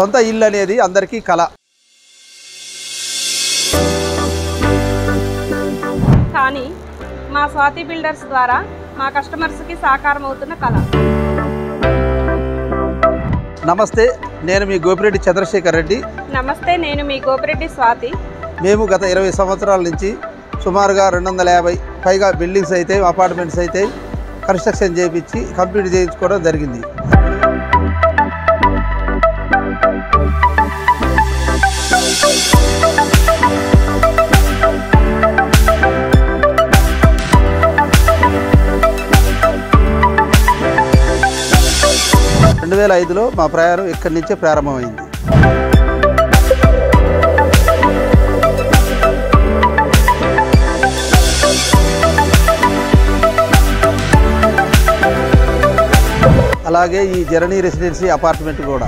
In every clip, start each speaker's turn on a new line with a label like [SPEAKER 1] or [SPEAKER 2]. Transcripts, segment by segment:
[SPEAKER 1] సొంత ఇల్లు అనేది అందరికీ కల.
[SPEAKER 2] కానీ మా స్వాతి బిల్డర్స్ ద్వారా మా కస్టమర్స్కి సాకారం అవుతున్న కళ.
[SPEAKER 1] నమస్తే, నేను మీ గోపిరెడ్డి చంద్రశేఖర్ రెడ్డి.
[SPEAKER 2] నమస్తే, నేను మీ గోపిరెడ్డి స్వాతి.
[SPEAKER 1] మేము గత 20 సంవత్సరాల నుంచి సుమారుగా 250 పైగా బిల్డింగ్స్ అయితే అపార్ట్మెంట్స్ అయితే కన్స్ట్రక్షన్ చేయించి కంప్లీట్ చేయించుకోవడం జరిగింది. రెండు 2005లో మా ప్రయాణం ఇక్కడి నుంచే ప్రారంభమైంది. అలాగే ఈ జర్నీ రెసిడెన్సీ అపార్ట్మెంట్ కూడా.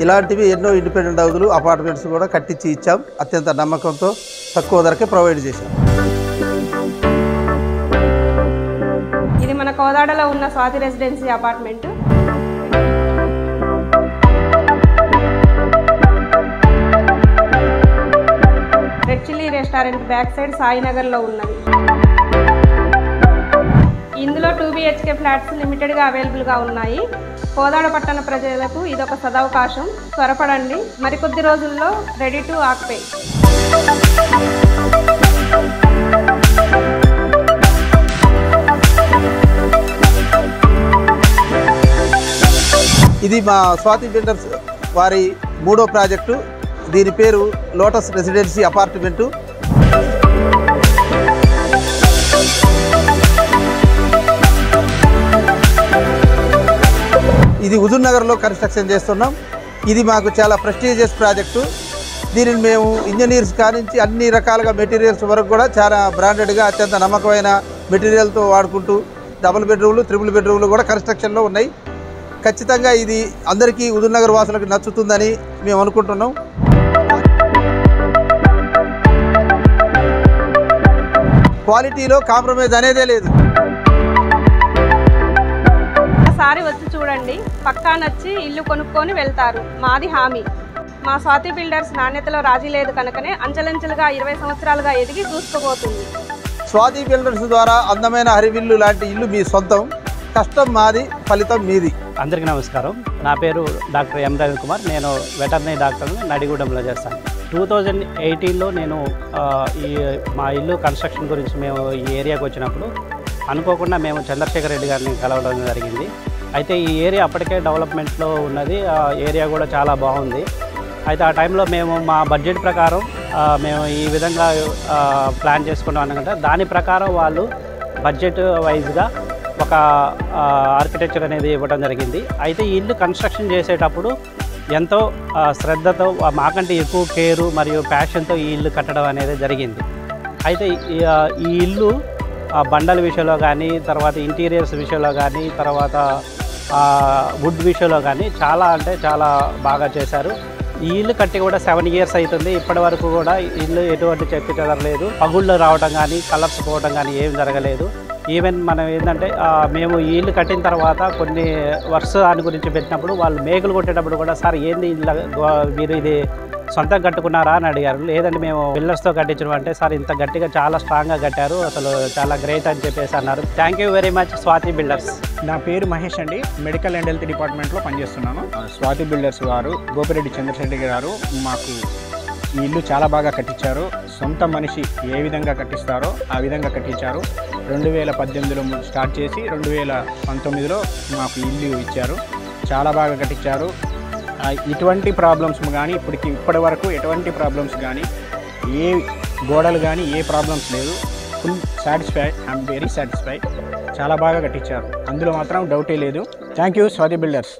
[SPEAKER 1] ఇలాంటివి ఎన్నో ఇండిపెండెంట్ హౌజులు అపార్ట్మెంట్స్ కూడా కట్టించి ఇచ్చాం. అత్యంత నమ్మకంతో తక్కువ ధరకే ప్రొవైడ్ చేశాం.
[SPEAKER 2] ఇది మన కోదాడలో ఉన్న Swathi residency apartment. Red chilli restaurant back side సాయినగర్లో ఉన్నది. ఇందులో 2 BHK ఫ్లాట్స్ లిమిటెడ్గా అవైలబుల్గా ఉన్నాయి. కోదాడ పట్టణ ప్రజలకు ఇదొక సదవకాశం. త్వరపడండి, మరికొద్ది రోజుల్లో రెడీ టు ఆక్యుపై.
[SPEAKER 1] ఇది మా స్వాతి బిల్డర్స్ వారి 3వ ప్రాజెక్టు. దీని పేరు లోటస్ రెసిడెన్సీ అపార్ట్మెంటు. ఇది హుజూర్నగర్లో కన్స్ట్రక్షన్ చేస్తున్నాం. ఇది మాకు చాలా ప్రెస్టీజియస్ ప్రాజెక్టు. దీనిని మేము ఇంజనీర్స్ కానించి అన్ని రకాలుగా మెటీరియల్స్ వరకు కూడా చాలా బ్రాండెడ్గా అత్యంత నమ్మకమైన మెటీరియల్తో వాడుకుంటూ డబుల్ బెడ్రూమ్లు, ట్రిపుల్ బెడ్రూమ్లు కూడా కన్స్ట్రక్షన్లో ఉన్నాయి. ఖచ్చితంగా ఇది అందరికీ హుజూర్నగర్ వాసులకు నచ్చుతుందని మేము అనుకుంటున్నాం. క్వాలిటీలో కాంప్రమైజ్ అనేదే లేదు.
[SPEAKER 2] ఒకసారి వచ్చి చూడండి, పక్కా నచ్చి ఇల్లు కొనుక్కొని వెళ్తారు. మాది హామీ. మా స్వాతి బిల్డర్స్ నాణ్యతలో రాజీ లేదు కనుకనే అంచెలంచెలుగా 20 సంవత్సరాలుగా ఎదిగి దూసుకుపోతుంది.
[SPEAKER 1] స్వాతి బిల్డర్స్ ద్వారా అందమైన హరివిల్లు లాంటి ఇల్లు మీ సొంతం. కష్టం మాది, ఫలితం మీది.
[SPEAKER 3] అందరికీ నమస్కారం. నా పేరు డాక్టర్ ఎం రవికుమార్. నేను వెటర్నరీ డాక్టర్ని నడిగూడెంలో చేస్తాను. 2018లో నేను మా ఇల్లు కన్స్ట్రక్షన్ గురించి మేము ఈ ఏరియాకి వచ్చినప్పుడు అనుకోకుండా మేము చంద్రశేఖర్ రెడ్డి గారిని కలవడం జరిగింది. అయితే ఈ ఏరియా అప్పటికే డెవలప్మెంట్లో ఉన్నది. ఆ ఏరియా కూడా చాలా బాగుంది. అయితే ఆ టైంలో మేము మా బడ్జెట్ ప్రకారం మేము ఈ విధంగా ప్లాన్ చేసుకున్నాం అనగా దాని ప్రకారం వాళ్ళు బడ్జెట్ వైజ్గా ఒక ఆర్కిటెక్చర్ అనేది ఇవ్వడం జరిగింది. అయితే ఈ ఇల్లు కన్స్ట్రక్షన్ చేసేటప్పుడు ఎంతో శ్రద్ధతో మాకంటే ఎక్కువ కేరు మరియు ప్యాషన్తో ఈ ఇల్లు కట్టడం అనేది జరిగింది. అయితే ఈ ఇల్లు బండల విషయంలో కానీ, తర్వాత ఇంటీరియర్స్ విషయంలో కానీ, తర్వాత వుడ్ విషయంలో కానీ చాలా అంటే చాలా బాగా చేశారు. ఈ ఇల్లు కట్టి కూడా 7 years అవుతుంది. ఇప్పటి వరకు కూడా ఇల్లు ఎటువంటి చెక్కు చెదరలేదు. పగుళ్ళు రావడం కానీ, కలర్స్ పోవడం కానీ ఏం జరగలేదు. ఈవెన్ మనం ఏంటంటే మేము ఈ ఇల్లు కట్టిన తర్వాత కొన్ని వర్క్స్ దాని గురించి పెట్టినప్పుడు వాళ్ళు మేకులు కొట్టేటప్పుడు కూడా సార్ ఏంది మీరు ఇది సొంతంగా కట్టుకున్నారా అని అడిగారు. లేదంటే మేము బిల్డర్స్తో కట్టించడం అంటే సార్ ఇంత గట్టిగా చాలా స్ట్రాంగ్గా కట్టారు, అసలు చాలా గ్రేట్ అని చెప్పేసి అన్నారు. Thank you very much Swathi builders.
[SPEAKER 4] నా పేరు మహేష్ అండి. మెడికల్ అండ్ హెల్త్ డిపార్ట్మెంట్లో పనిచేస్తున్నాను. స్వాతి బిల్డర్స్ వారు, గోపిరెడ్డి చంద్రశేఖర్ గారు మాకు ఈ ఇల్లు చాలా బాగా కట్టించారు. సొంత మనిషి ఏ విధంగా కట్టిస్తారో ఆ విధంగా కట్టించారు. 2018లో స్టార్ట్ చేసి 2019లో మాకు ఇల్లు ఇచ్చారు. చాలా బాగా కట్టించారు. ఇటువంటి ప్రాబ్లమ్స్ కానీ ఇప్పటి వరకు ఎటువంటి ప్రాబ్లమ్స్ కానీ, ఏ గోడలు కానీ ఏ ప్రాబ్లమ్స్ లేదు. Full satisfy, I'm very satisfy. చాలా బాగా కట్టించారు, అందులో మాత్రం డౌటే లేదు. Thank you Swathi builders.